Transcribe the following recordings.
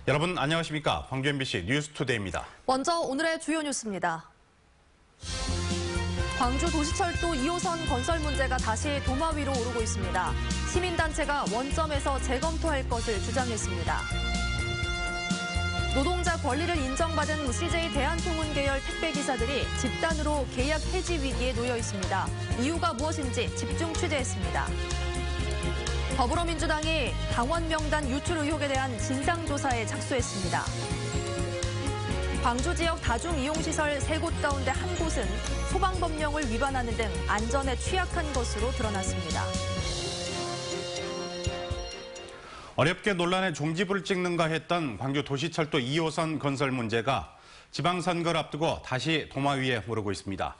여러분 안녕하십니까? 광주 MBC 뉴스투데이입니다. 먼저 오늘의 주요 뉴스입니다. 광주 도시철도 2호선 건설 문제가 다시 도마 위로 오르고 있습니다. 시민단체가 원점에서 재검토할 것을 주장했습니다. 노동자 권리를 인정받은 CJ 대한통운 계열 택배기사들이 집단으로 계약 해지 위기에 놓여 있습니다. 이유가 무엇인지 집중 취재했습니다. 더불어민주당이 당원 명단 유출 의혹에 대한 진상조사에 착수했습니다. 광주 지역 다중이용시설 3곳 가운데 한 곳은 소방법령을 위반하는 등 안전에 취약한 것으로 드러났습니다. 어렵게 논란의 종지부를 찍는가 했던 광주 도시철도 2호선 건설 문제가 지방선거를 앞두고 다시 도마 위에 오르고 있습니다.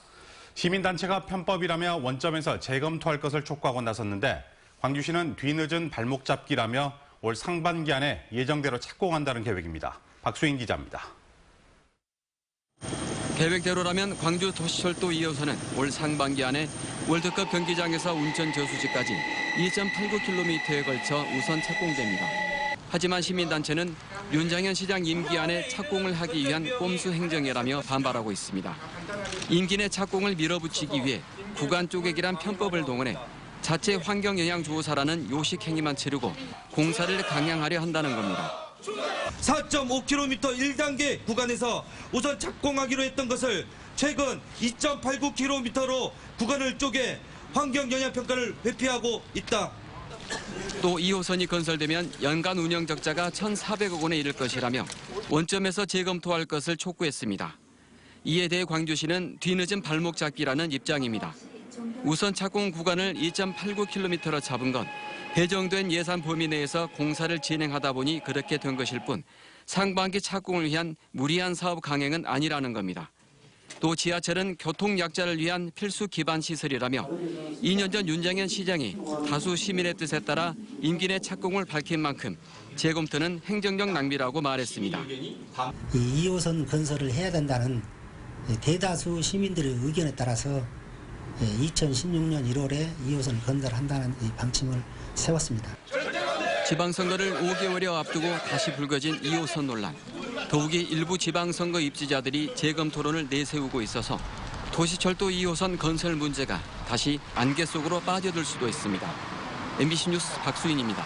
시민단체가 편법이라며 원점에서 재검토할 것을 촉구하고 나섰는데 광주시는 뒤늦은 발목 잡기라며 올 상반기 안에 예정대로 착공한다는 계획입니다. 박수인 기자입니다. 계획대로라면 광주 도시철도 2호선은 올 상반기 안에 월드컵 경기장에서 운천 저수지까지 2.89km에 걸쳐 우선 착공됩니다. 하지만 시민단체는 윤장현 시장 임기 안에 착공을 하기 위한 꼼수 행정이라며 반발하고 있습니다. 임기 내 착공을 밀어붙이기 위해 구간 쪼개기란 편법을 동원해 자체 환경영향조사라는 요식행위만 치르고 공사를 강행하려 한다는 겁니다. 4.5km 1단계 구간에서 우선 착공하기로 했던 것을 최근 2.89km로 구간을 쪼개 환경영향평가를 회피하고 있다. 또 2호선이 건설되면 연간 운영 적자가 1,400억 원에 이를 것이라며 원점에서 재검토할 것을 촉구했습니다. 이에 대해 광주시는 뒤늦은 발목 잡기라는 입장입니다. 우선 착공 구간을 2.89km로 잡은 건 배정된 예산 범위 내에서 공사를 진행하다 보니 그렇게 된 것일 뿐 상반기 착공을 위한 무리한 사업 강행은 아니라는 겁니다. 또 지하철은 교통약자를 위한 필수 기반 시설이라며 2년 전 윤장현 시장이 다수 시민의 뜻에 따라 임기 내 착공을 밝힌 만큼 재검토는 행정적 낭비라고 말했습니다. 이 2호선 건설을 해야 된다는 대다수 시민들의 의견에 따라서 2016년 1월에 2호선 건설한다는 이 방침을 세웠습니다. 지방선거를 5개월여 앞두고 다시 불거진 2호선 논란. 더욱이 일부 지방선거 입지자들이 재검토론을 내세우고 있어서 도시철도 2호선 건설 문제가 다시 안개 속으로 빠져들 수도 있습니다. MBC 뉴스 박수인입니다.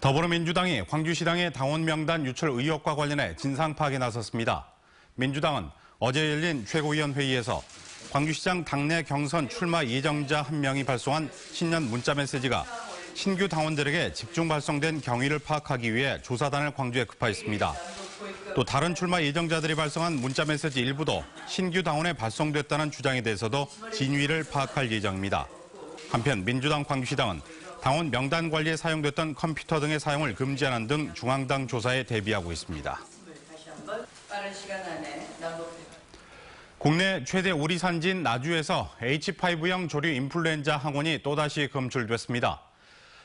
더불어민주당이 광주시당의 당원 명단 유출 의혹과 관련해 진상 파악에 나섰습니다. 민주당은 어제 열린 최고위원 회의에서 광주시장 당내 경선 출마 예정자 한 명이 발송한 신년 문자 메시지가 신규 당원들에게 집중 발송된 경위를 파악하기 위해 조사단을 광주에 급파했습니다. 또 다른 출마 예정자들이 발송한 문자 메시지 일부도 신규 당원에 발송됐다는 주장에 대해서도 진위를 파악할 예정입니다. 한편 민주당 광주시당은 당원 명단 관리에 사용됐던 컴퓨터 등의 사용을 금지하는 등 중앙당 조사에 대비하고 있습니다. 국내 최대 오리 산지인 나주에서 H5형 조류 인플루엔자 항원이 또다시 검출됐습니다.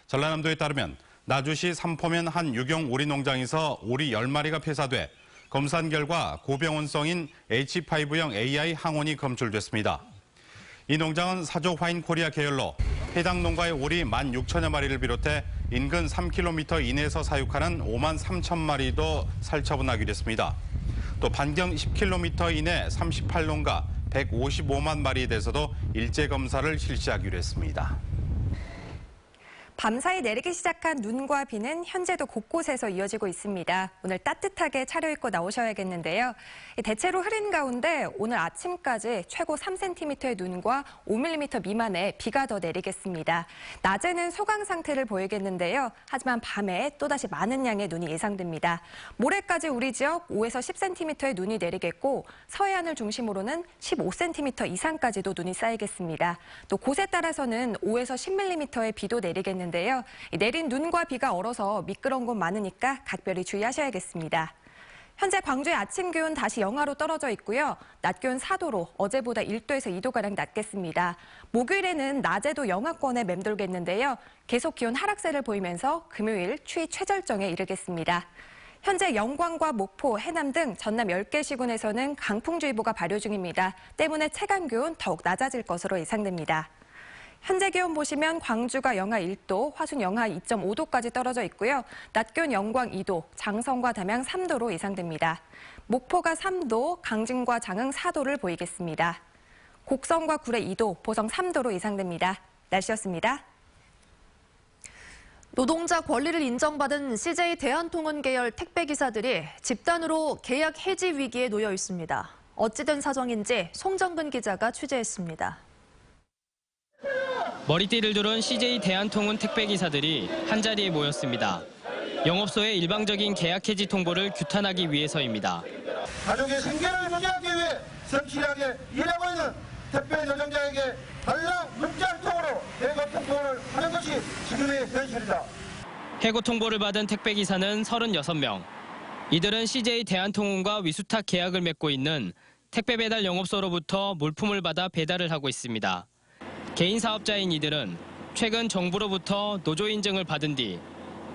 전라남도에 따르면 나주시 삼포면 한 유경 오리 농장에서 오리 10마리가 폐사돼 검사한 결과 고병원성인 H5형 AI 항원이 검출됐습니다. 이 농장은 사족 화인코리아 계열로 해당 농가의 오리 16,000여 마리를 비롯해 인근 3km 이내에서 사육하는 5만 3천 마리도 살처분하기로 했습니다. 또 반경 10km 이내 38농가 155만 마리에 대해서도 일제 검사를 실시하기로 했습니다. 밤사이 내리기 시작한 눈과 비는 현재도 곳곳에서 이어지고 있습니다. 오늘 따뜻하게 차려입고 나오셔야겠는데요. 대체로 흐린 가운데 오늘 아침까지 최고 3cm의 눈과 5mm 미만의 비가 더 내리겠습니다. 낮에는 소강 상태를 보이겠는데요. 하지만 밤에 또다시 많은 양의 눈이 예상됩니다. 모레까지 우리 지역 5에서 10cm의 눈이 내리겠고 서해안을 중심으로는 15cm 이상까지도 눈이 쌓이겠습니다. 또 곳에 따라서는 5에서 10mm의 비도 내리겠는데요. 내린 눈과 비가 얼어서 미끄러운 곳 많으니까 각별히 주의하셔야겠습니다. 현재 광주의 아침 기온 다시 영하로 떨어져 있고요. 낮 기온 4도로 어제보다 1도에서 2도가량 낮겠습니다. 목요일에는 낮에도 영하권에 맴돌겠는데요. 계속 기온 하락세를 보이면서 금요일 추위 최절정에 이르겠습니다. 현재 영광과 목포, 해남 등 전남 10개 시군에서는 강풍주의보가 발효 중입니다. 때문에 체감 기온 더욱 낮아질 것으로 예상됩니다. 현재 기온 보시면 광주가 영하 1도, 화순 영하 2.5도까지 떨어져 있고요. 낮 기온 영광 2도, 장성과 담양 3도로 예상됩니다. 목포가 3도, 강진과 장흥 4도를 보이겠습니다. 곡성과 구례 2도, 보성 3도로 예상됩니다. 날씨였습니다. 노동자 권리를 인정받은 CJ 대한통운 계열 택배기사들이 집단으로 계약 해지 위기에 놓여 있습니다. 어찌된 사정인지 송정근 기자가 취재했습니다. 머리띠를 두른 CJ 대한통운 택배기사들이 한자리에 모였습니다. 영업소의 일방적인 계약 해지 통보를 규탄하기 위해서입니다. 가족의 생계를 유지하기 위해 성실하게 일하고 있는 택배 노동자에게 달랑 문자 한 통으로 대거 통보를 하는 것이 지금의 현실이다. 해고 통보를 받은 택배기사는 36명. 이들은 CJ 대한통운과 위수탁 계약을 맺고 있는 택배 배달 영업소로부터 물품을 받아 배달을 하고 있습니다. 개인 사업자인 이들은 최근 정부로부터 노조 인증을 받은 뒤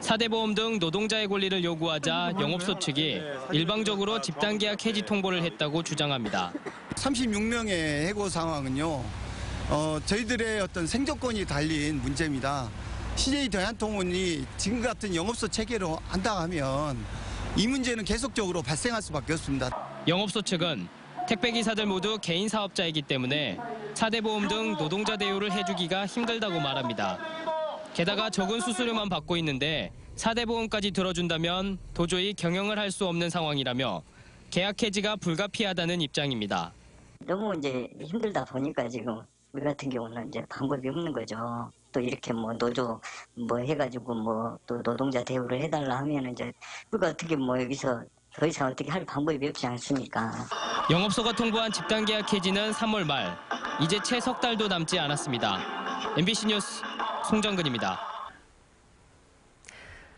4대 보험 등 노동자의 권리를 요구하자 영업소 측이 일방적으로 집단계약 해지 통보를 했다고 주장합니다. 36명의 해고 상황은요, 저희들의 어떤 생존권이 달린 문제입니다. CJ 대한통운이 지금 같은 영업소 체계로 한다 하면 이 문제는 계속적으로 발생할 수밖에 없습니다. 영업소 측은 택배기사들 모두 개인 사업자이기 때문에 4대 보험 등 노동자 대우를 해주기가 힘들다고 말합니다. 게다가 적은 수수료만 받고 있는데 4대 보험까지 들어준다면 도저히 경영을 할 수 없는 상황이라며 계약 해지가 불가피하다는 입장입니다. 너무 이제 힘들다 보니까 지금 우리 같은 경우는 이제 방법이 없는 거죠. 또 이렇게 뭐 노조 뭐 해가지고 뭐 또 노동자 대우를 해달라 하면은 이제 우리가 어떻게 뭐 여기서 더 이상 어떻게 할 방법이 없지 않습니까? 영업소가 통보한 집단계약 해지는 3월 말, 이제 채 석 달도 남지 않았습니다. MBC 뉴스 송정근입니다.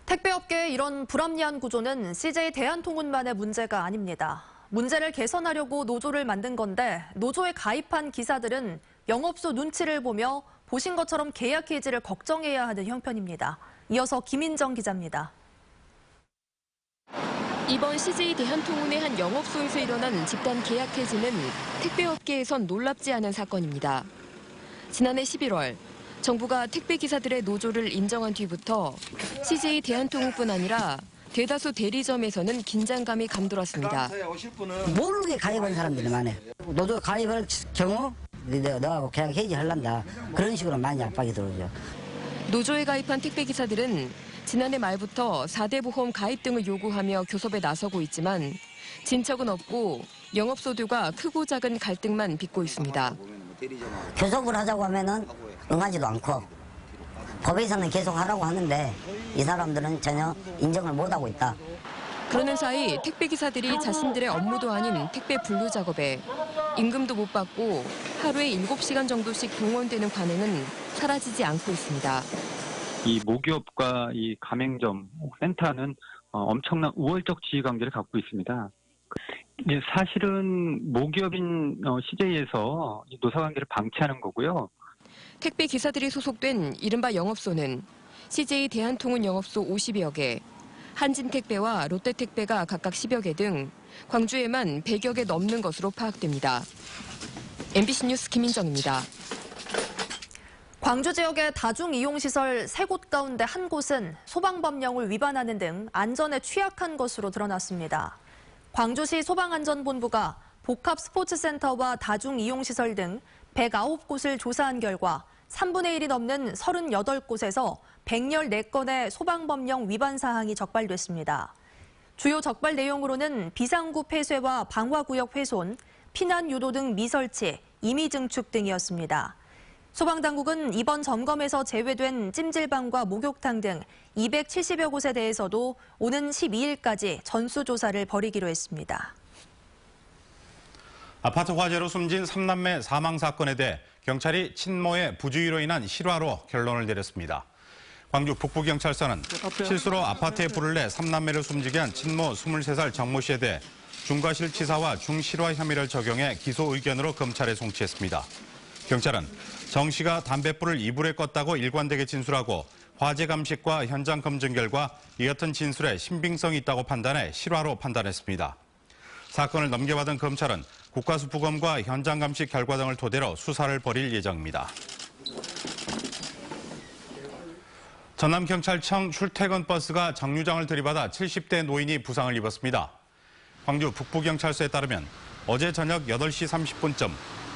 택배업계의 이런 불합리한 구조는 CJ 대한통운만의 문제가 아닙니다. 문제를 개선하려고 노조를 만든 건데 노조에 가입한 기사들은 영업소 눈치를 보며 보신 것처럼 계약 해지를 걱정해야 하는 형편입니다. 이어서 김인정 기자입니다. 이번 CJ 대한통운의 한 영업소에서 일어난 집단 계약 해지는 택배업계에선 놀랍지 않은 사건입니다. 지난해 11월 정부가 택배기사들의 노조를 인정한 뒤부터 CJ 대한통운뿐 아니라 대다수 대리점에서는 긴장감이 감돌았습니다. 모르게 가입한 사람들이 많아요. 노조 가입할 경우 너하고 계약 해지하려다 그런 식으로 많이 압박이 들어오죠. 노조에 가입한 택배기사들은 지난해 말부터 4대 보험 가입 등을 요구하며 교섭에 나서고 있지만 진척은 없고 영업소들과 크고 작은 갈등만 빚고 있습니다. 교섭을 하자고 하면은 응하지도 않고 법에서는 계속 하라고 하는데 이 사람들은 전혀 인정을 못하고 있다. 그러는 사이 택배기사들이 자신들의 업무도 아닌 택배 분류 작업에 임금도 못 받고 하루에 7시간 정도씩 동원되는 관행은 사라지지 않고 있습니다. 이 모기업과 이 가맹점, 센터는 엄청난 우월적 지휘관계를 갖고 있습니다. 사실은 모기업인 CJ에서 노사관계를 방치하는 거고요. 택배 기사들이 소속된 이른바 영업소는 CJ 대한통운 영업소 50여 개, 한진택배와 롯데택배가 각각 10여 개 등 광주에만 100여 개 넘는 것으로 파악됩니다. MBC 뉴스 김인정입니다. 광주 지역의 다중이용시설 3곳 가운데 한 곳은 소방법령을 위반하는 등 안전에 취약한 것으로 드러났습니다. 광주시 소방안전본부가 복합스포츠센터와 다중이용시설 등 109곳을 조사한 결과 3분의 1이 넘는 38곳에서 114건의 소방법령 위반 사항이 적발됐습니다. 주요 적발 내용으로는 비상구 폐쇄와 방화구역 훼손, 피난 유도 등 미설치, 임의 증축 등이었습니다. 소방당국은 이번 점검에서 제외된 찜질방과 목욕탕 등 270여 곳에 대해서도 오는 12일까지 전수조사를 벌이기로 했습니다. 아파트 화재로 숨진 3남매 사망 사건에 대해 경찰이 친모의 부주의로 인한 실화로 결론을 내렸습니다. 광주 북부경찰서는 실수로 아파트에 불을 내 3남매를 숨지게 한 친모 23살 정모 씨에 대해 중과실치사와 중실화 혐의를 적용해 기소 의견으로 검찰에 송치했습니다. 경찰은 정 씨가 담뱃불을 이불에 껐다고 일관되게 진술하고 화재 감식과 현장 검증 결과 이 같은 진술에 신빙성이 있다고 판단해 실화로 판단했습니다. 사건을 넘겨받은 검찰은 국가수부검과 현장 감식 결과 등을 토대로 수사를 벌일 예정입니다. 전남경찰청 출퇴근 버스가 정류장을 들이받아 70대 노인이 부상을 입었습니다. 광주 북부경찰서에 따르면 어제 저녁 8시 30분쯤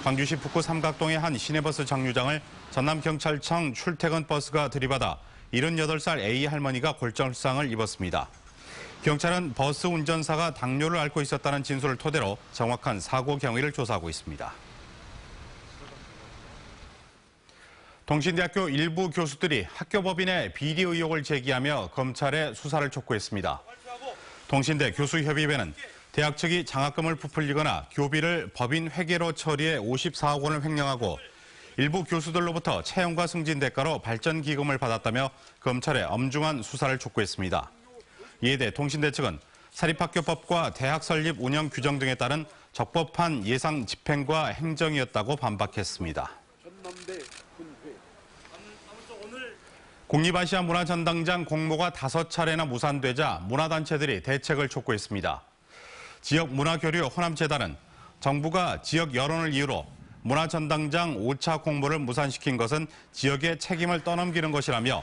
광주시 북구 삼각동의 한 시내버스 정류장을 전남경찰청 출퇴근 버스가 들이받아 78살 A 할머니가 골절상을 입었습니다. 경찰은 버스 운전사가 당뇨를 앓고 있었다는 진술을 토대로 정확한 사고 경위를 조사하고 있습니다. 동신대학교 일부 교수들이 학교법인의 비리 의혹을 제기하며 검찰에 수사를 촉구했습니다. 동신대 교수협의회는 대학 측이 장학금을 부풀리거나 교비를 법인 회계로 처리해 54억 원을 횡령하고 일부 교수들로부터 채용과 승진 대가로 발전기금을 받았다며 검찰에 엄중한 수사를 촉구했습니다. 이에 대해 동신대 측은 사립학교법과 대학 설립 운영 규정 등에 따른 적법한 예상 집행과 행정이었다고 반박했습니다. 국립아시아 문화전당장 공모가 5차례나 무산되자 문화단체들이 대책을 촉구했습니다. 지역 문화교류 호남재단은 정부가 지역 여론을 이유로 문화전당장 5차 공모를 무산시킨 것은 지역의 책임을 떠넘기는 것이라며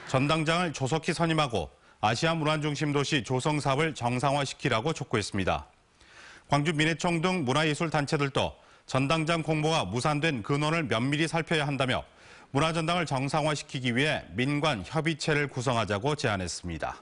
전당장을 조속히 선임하고 아시아 문화중심도시 조성 사업을 정상화시키라고 촉구했습니다. 광주 민해총 등 문화예술단체들도 전당장 공모가 무산된 근원을 면밀히 살펴야 한다며 문화전당을 정상화시키기 위해 민관 협의체를 구성하자고 제안했습니다.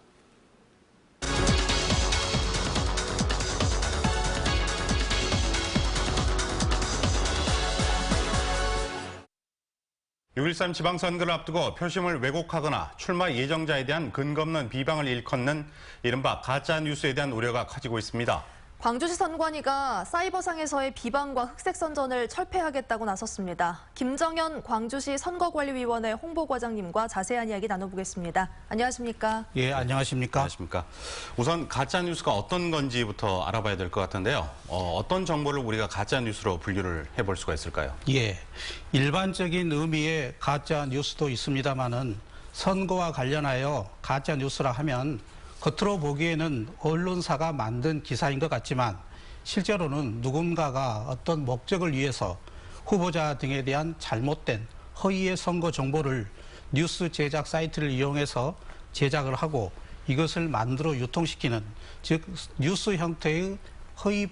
(6.13) 지방선거를 앞두고 표심을 왜곡하거나 출마 예정자에 대한 근거 없는 비방을 일컫는 이른바 가짜뉴스에 대한 우려가 커지고 있습니다. 광주시 선관위가 사이버상에서의 비방과 흑색선전을 철폐하겠다고 나섰습니다. 김정현 광주시 선거관리위원회 홍보과장님과 자세한 이야기 나눠보겠습니다. 안녕하십니까? 예, 안녕하십니까? 안녕하십니까? 우선 가짜뉴스가 어떤 건지부터 알아봐야 될 것 같은데요. 어떤 정보를 우리가 가짜뉴스로 분류를 해볼 수가 있을까요? 예, 일반적인 의미의 가짜뉴스도 있습니다만은 선거와 관련하여 가짜뉴스라 하면 겉으로 보기에는 언론사가 만든 기사인 것 같지만 실제로는 누군가가 어떤 목적을 위해서 후보자 등에 대한 잘못된 허위의 선거 정보를 뉴스 제작 사이트를 이용해서 제작을 하고 이것을 만들어 유통시키는, 즉 뉴스 형태의 허위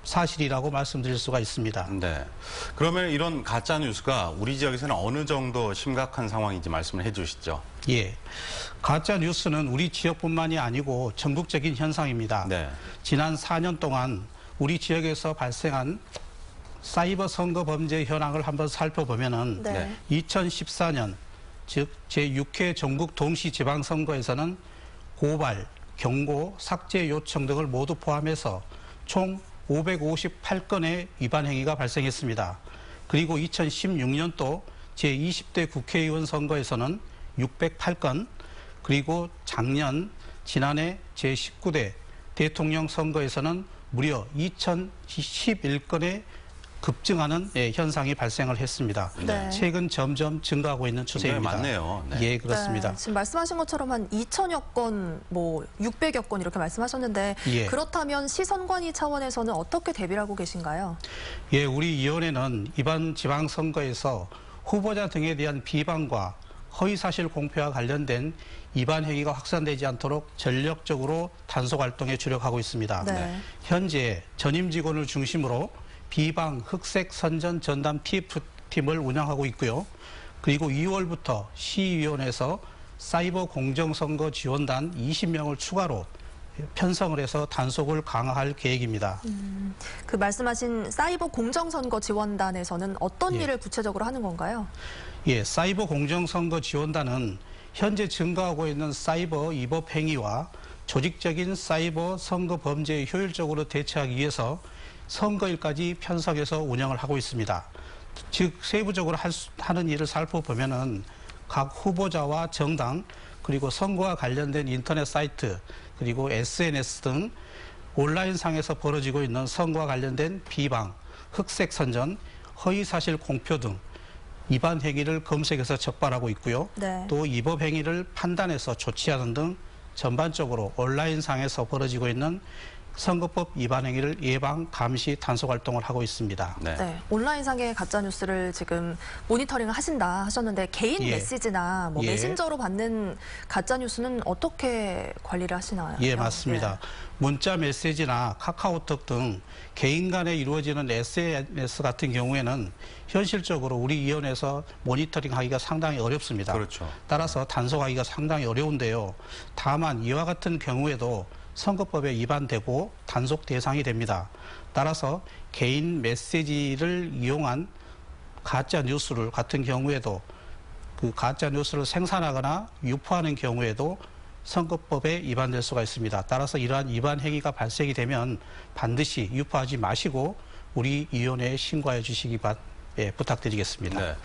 사실이라고 말씀드릴 수가 있습니다. 네. 그러면 이런 가짜 뉴스가 우리 지역에서는 어느 정도 심각한 상황인지 말씀을 해주시죠. 예. 가짜 뉴스는 우리 지역뿐만이 아니고 전국적인 현상입니다. 네. 지난 4년 동안 우리 지역에서 발생한 사이버 선거 범죄 현황을 한번 살펴보면은 네. 2014년 즉 제6회 전국 동시 지방선거에서는 고발, 경고, 삭제 요청 등을 모두 포함해서 총 558건의 위반 행위가 발생했습니다. 그리고 2016년도 제20대 국회의원 선거에서는 608건, 그리고 지난해 제19대 대통령 선거에서는 무려 2011건의 급증하는 현상이 발생을 했습니다. 네. 최근 점점 증가하고 있는 추세입니다. 많네요. 네. 예, 그렇습니다. 네, 지금 말씀하신 것처럼 한 2천여 건, 600여 건 이렇게 말씀하셨는데 예. 그렇다면 시선관위 차원에서는 어떻게 대비를 하고 계신가요? 예, 우리 위원회는 이번 지방선거에서 후보자 등에 대한 비방과 허위사실 공표와 관련된 위반 행위가 확산되지 않도록 전력적으로 단속 활동에 주력하고 있습니다. 네. 현재 전임 직원을 중심으로 비방 흑색 선전 전담 TF팀을 운영하고 있고요. 그리고 2월부터 시의원에서 사이버 공정선거 지원단 20명을 추가로 편성을 해서 단속을 강화할 계획입니다. 그 말씀하신 사이버 공정선거 지원단에서는 어떤 예. 일을 구체적으로 하는 건가요? 예, 사이버 공정선거 지원단은 현재 증가하고 있는 사이버 위법 행위와 조직적인 사이버 선거 범죄에 효율적으로 대처하기 위해서 선거일까지 편성해서 운영을 하고 있습니다. 즉 세부적으로 하는 일을 살펴보면은 각 후보자와 정당, 그리고 선거와 관련된 인터넷 사이트, 그리고 SNS 등 온라인상에서 벌어지고 있는 선거와 관련된 비방, 흑색 선전, 허위사실 공표 등 위반 행위를 검색해서 적발하고 있고요. 네. 또 위법 행위를 판단해서 조치하는 등 전반적으로 온라인상에서 벌어지고 있는 선거법 위반 행위를 예방, 감시, 단속 활동을 하고 있습니다. 네, 온라인상의 가짜뉴스를 지금 모니터링을 하신다 하셨는데 개인 예. 메시지나 뭐 예. 메신저로 받는 가짜뉴스는 어떻게 관리를 하시나요? 예, 맞습니다. 문자 메시지나 카카오톡 등 개인 간에 이루어지는 SNS 같은 경우에는 현실적으로 우리 위원회에서 모니터링하기가 상당히 어렵습니다. 그렇죠. 따라서 단속하기가 상당히 어려운데요. 다만 이와 같은 경우에도 선거법에 위반되고 단속 대상이 됩니다. 따라서 개인 메시지를 이용한 가짜 뉴스를 같은 경우에도 그 가짜 뉴스를 생산하거나 유포하는 경우에도 선거법에 위반될 수가 있습니다. 따라서 이러한 위반 행위가 발생이 되면 반드시 유포하지 마시고 우리 위원회에 신고해 주시기 부탁드리겠습니다. 네.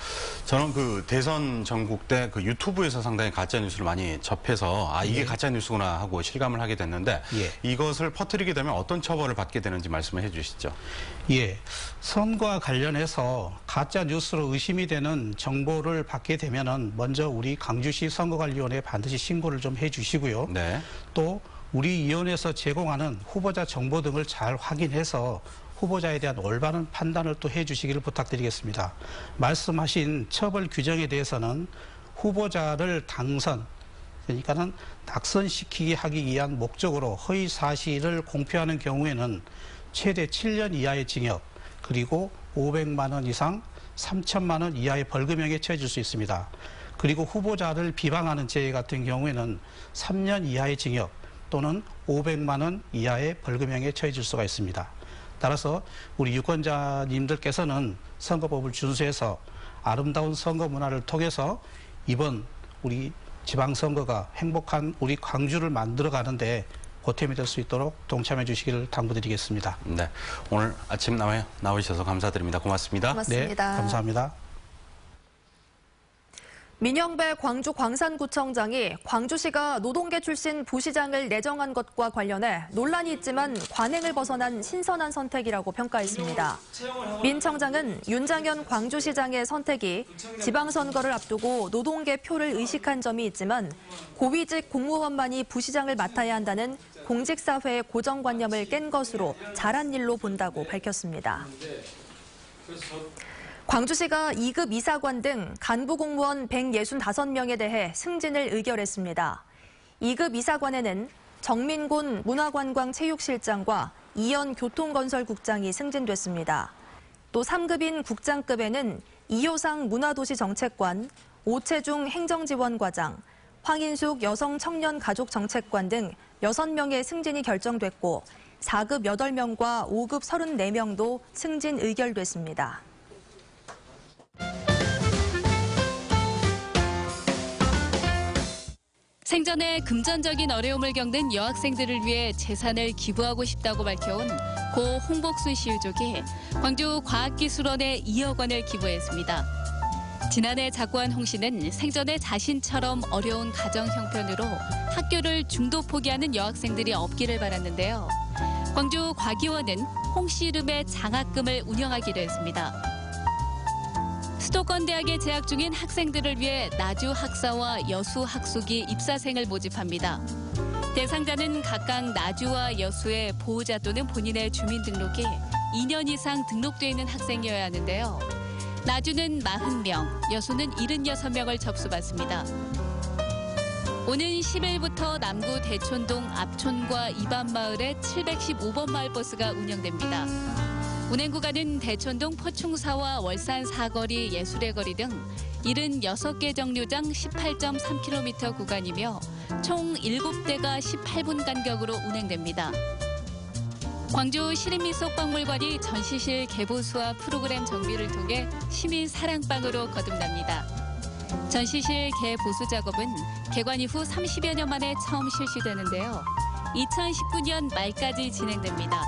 저는 그 대선 전국 때 그 유튜브에서 상당히 가짜 뉴스를 많이 접해서 이게 가짜 뉴스구나 하고 실감을 하게 됐는데 이것을 퍼뜨리게 되면 어떤 처벌을 받게 되는지 말씀을 해주시죠. 예, 선거와 관련해서 가짜 뉴스로 의심이 되는 정보를 받게 되면은 먼저 우리 광주시 선거관리위원회에 반드시 신고를 좀 해주시고요. 네. 또 우리 위원회에서 제공하는 후보자 정보 등을 잘 확인해서 후보자에 대한 올바른 판단을 또 해주시기를 부탁드리겠습니다. 말씀하신 처벌 규정에 대해서는 후보자를 당선, 그러니까는 낙선시키게 하기 위한 목적으로 허위 사실을 공표하는 경우에는 최대 7년 이하의 징역, 그리고 500만 원 이상 3천만 원 이하의 벌금형에 처해질 수 있습니다. 그리고 후보자를 비방하는 죄 같은 경우에는 3년 이하의 징역 또는 500만 원 이하의 벌금형에 처해질 수가 있습니다. 따라서 우리 유권자님들께서는 선거법을 준수해서 아름다운 선거 문화를 통해서 이번 우리 지방선거가 행복한 우리 광주를 만들어가는데 보탬이 될 수 있도록 동참해 주시기를 당부드리겠습니다. 네, 오늘 아침 나오셔서 감사드립니다. 고맙습니다. 고맙습니다. 네, 감사합니다. 민영배 광주 광산구청장이 광주시가 노동계 출신 부시장을 내정한 것과 관련해 논란이 있지만 관행을 벗어난 신선한 선택이라고 평가했습니다. 민 청장은 윤장현 광주시장의 선택이 지방선거를 앞두고 노동계 표를 의식한 점이 있지만 고위직 공무원만이 부시장을 맡아야 한다는 공직사회의 고정관념을 깬 것으로 잘한 일로 본다고 밝혔습니다. 광주시가 2급 이사관 등 간부 공무원 165명에 대해 승진을 의결했습니다. 2급 이사관에는 정민곤 문화관광체육실장과 이현 교통건설국장이 승진됐습니다. 또 3급인 국장급에는 이효상 문화도시정책관, 오채중 행정지원과장, 황인숙 여성청년가족정책관 등 6명의 승진이 결정됐고 4급 8명과 5급 34명도 승진 의결됐습니다. 생전에 금전적인 어려움을 겪는 여학생들을 위해 재산을 기부하고 싶다고 밝혀온 고 홍복순 씨 유족이 광주 과학기술원에 2억 원을 기부했습니다. 지난해 작고한 홍 씨는 생전에 자신처럼 어려운 가정 형편으로 학교를 중도 포기하는 여학생들이 없기를 바랐는데요. 광주 과기원은 홍 씨 이름의 장학금을 운영하기로 했습니다. 수도권 대학에 재학 중인 학생들을 위해 나주 학사와 여수 학숙이 입사생을 모집합니다. 대상자는 각각 나주와 여수의 보호자 또는 본인의 주민등록이 2년 이상 등록돼 있는 학생이어야 하는데요. 나주는 40명, 여수는 76명을 접수받습니다. 오는 10일부터 남구 대촌동 앞촌과 이반마을에 715번 마을버스가 운영됩니다. 운행 구간은 대촌동 포충사와 월산 사거리, 예술의 거리 등 76개 정류장 18.3km 구간이며 총 7대가 18분 간격으로 운행됩니다. 광주 시립미술박물관이 전시실 개보수와 프로그램 정비를 통해 시민 사랑방으로 거듭납니다. 전시실 개보수 작업은 개관 이후 30여 년 만에 처음 실시되는데요. 2019년 말까지 진행됩니다.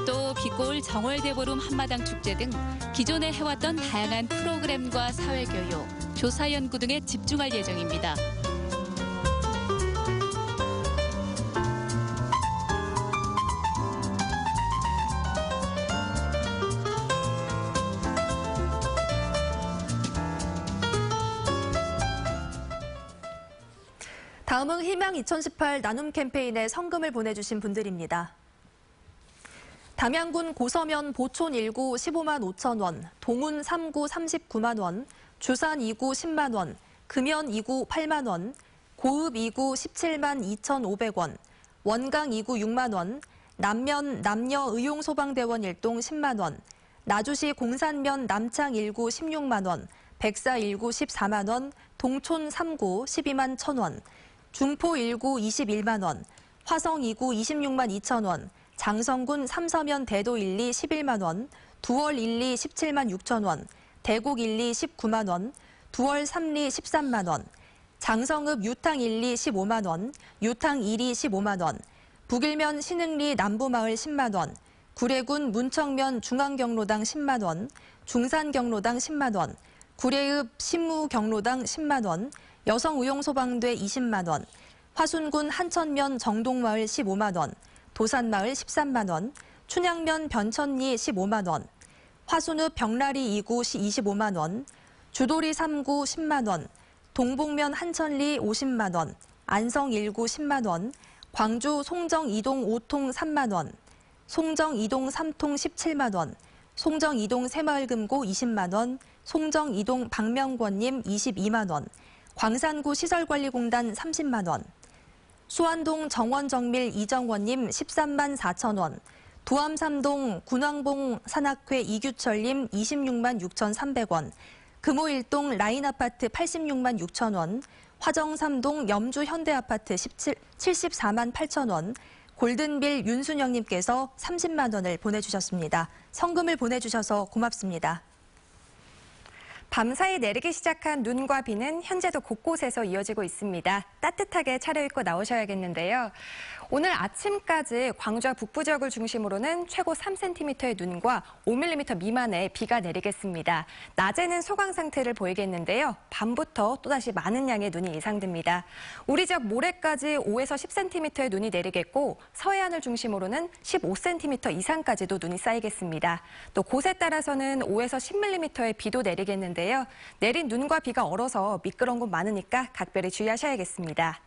또 빛고울 정월대보름 한마당 축제 등 기존에 해왔던 다양한 프로그램과 사회교육, 조사연구 등에 집중할 예정입니다. 다음은 희망 2018 나눔 캠페인에 성금을 보내주신 분들입니다. 담양군 고서면 보촌 1구 15만 5천 원, 동운 3구 39만 원, 주산 2구 10만 원, 금연 2구 8만 원, 고읍 2구 17만 2,500원, 원강 2구 6만 원, 남면 남녀 의용소방대원 1동 10만 원, 나주시 공산면 남창 1구 16만 원, 백사 1구 14만 원, 동촌 3구 12만 1천 원, 중포 1구 21만 원, 화성 2구 26만 2천 원, 장성군 삼서면 대도 1리 11만 원, 두월 1리 17만 6천 원, 대곡 1리 19만 원, 두월 3리 13만 원, 장성읍 유탕 1리 15만 원, 유탕 2리 15만 원, 북일면 신흥리 남부마을 10만 원, 구례군 문청면 중앙경로당 10만 원, 중산경로당 10만 원, 구례읍 신무경로당 10만 원, 여성의용소방대 20만 원, 화순군 한천면 정동마을 15만 원, 도산마을 13만 원, 춘향면 변천리 15만 원, 화순읍 병라리 2구 25만 원, 주도리 3구 10만 원, 동북면 한천리 50만 원, 안성 1구 10만 원, 광주 송정 2동 5통 3만 원, 송정 2동 3통 17만 원, 송정 2동 새마을금고 20만 원, 송정 2동 박명권님 22만 원, 광산구 시설관리공단 30만 원, 수안동 정원정밀 이정원님 13만 4천 원, 두암 3동 군왕봉 산악회 이규철님 26만 6,300원, 금호 1동 라인아파트 86만 6천 원, 화정 3동 염주 현대아파트 74만 8천 원, 골든빌 윤순영님께서 30만 원을 보내주셨습니다. 성금을 보내주셔서 고맙습니다. 밤사이 내리기 시작한 눈과 비는 현재도 곳곳에서 이어지고 있습니다. 따뜻하게 차려입고 나오셔야겠는데요. 오늘 아침까지 광주와 북부 지역을 중심으로는 최고 3cm의 눈과 5mm 미만의 비가 내리겠습니다. 낮에는 소강 상태를 보이겠는데요. 밤부터 또다시 많은 양의 눈이 예상됩니다. 우리 지역 모레까지 5에서 10cm의 눈이 내리겠고 서해안을 중심으로는 15cm 이상까지도 눈이 쌓이겠습니다. 또 곳에 따라서는 5에서 10mm의 비도 내리겠는데요. 내린 눈과 비가 얼어서 미끄러운 곳 많으니까 각별히 주의하셔야겠습니다.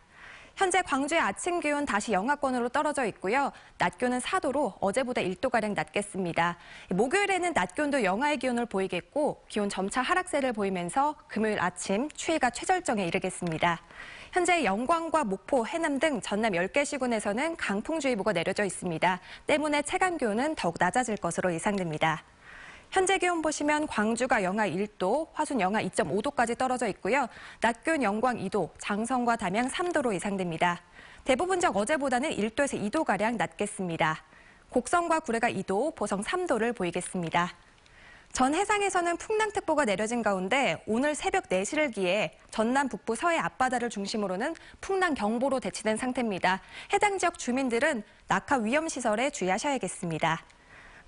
현재 광주의 아침 기온 다시 영하권으로 떨어져 있고요. 낮 기온은 4도로 어제보다 1도가량 낮겠습니다. 목요일에는 낮 기온도 영하의 기온을 보이겠고 기온 점차 하락세를 보이면서 금요일 아침 추위가 최절정에 이르겠습니다. 현재 영광과 목포, 해남 등 전남 10개 시군에서는 강풍주의보가 내려져 있습니다. 때문에 체감 기온은 더욱 낮아질 것으로 예상됩니다. 현재 기온 보시면 광주가 영하 1도, 화순 영하 2.5도까지 떨어져 있고요. 낮 기온 영광 2도, 장성과 담양 3도로 예상됩니다. 대부분 지역 어제보다는 1도에서 2도가량 낮겠습니다. 곡성과 구례가 2도, 보성 3도를 보이겠습니다. 전 해상에서는 풍랑특보가 내려진 가운데 오늘 새벽 4시를 기해 전남 북부 서해 앞바다를 중심으로는 풍랑경보로 대치된 상태입니다. 해당 지역 주민들은 낙하 위험시설에 주의하셔야겠습니다.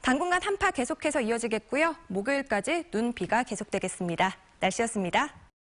당분간 한파 계속해서 이어지겠고요. 목요일까지 눈, 비가 계속되겠습니다. 날씨였습니다.